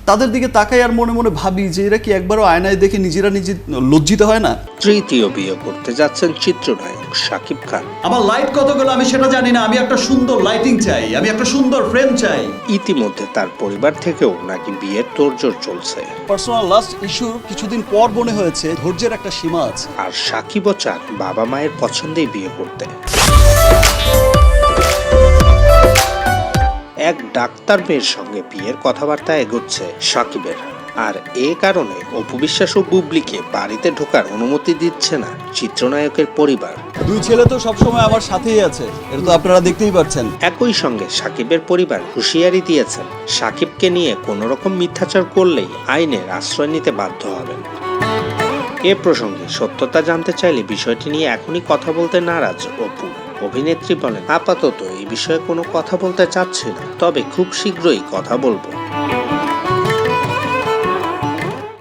তাদের দিকে তাকাই আর মনে মনে ভাবি যে এরা কি একবারও আয়নায় দেখে নিজে লজ্জিত হয় না? তৃতীয় বিয়ে করতে যাচ্ছেন চিত্রনায়ক শাকিব খান। আমার লাইট কতগুলো আমি সেটা জানি না, আমি একটা সুন্দর লাইটিং চাই, আমি একটা সুন্দর ফ্রেম চাই। ইতিমধ্যে তার পরিবার থেকেও নাকি বিয়ের তোড়জোড় চলছে। পার্সোনাল লাস্ট ইস্যুর কিছুদিন পর মনে হয়েছে ধৈর্যের একটা সীমা আছে। আর শাকিবও চান বাবা মায়ের পছন্দেই বিয়ে করতে। এক ডাক্তার মেয়ের সঙ্গে বিয়ের কথাবার্তা এগোচ্ছে শাকিবের। আর এ কারণে অপু বিশ্বাস ও বুবলিকে বাড়িতে ঢোকার অনুমতি দিচ্ছে না চিত্রনায়কের পরিবার। দুই ছেলে তো সবসময় আমার সাথেই আছে, এটা তো আপনারা দেখতেই পাচ্ছেন। একই সঙ্গে শাকিবের পরিবার হুঁশিয়ারি দিয়েছেন, শাকিবকে নিয়ে কোনো রকম মিথ্যাচার করলেই আইনের আশ্রয় নিতে বাধ্য হবেন। এ প্রসঙ্গে সত্যতা জানতে চাইলে বিষয়টি নিয়ে এখনই কথা বলতে নারাজ অপু। অভিনেত্রী বলেন, আপাতত এই বিষয়ে কোনো কথা বলতে চাচ্ছি না, তবে খুব শীঘ্রই কথা বলবো।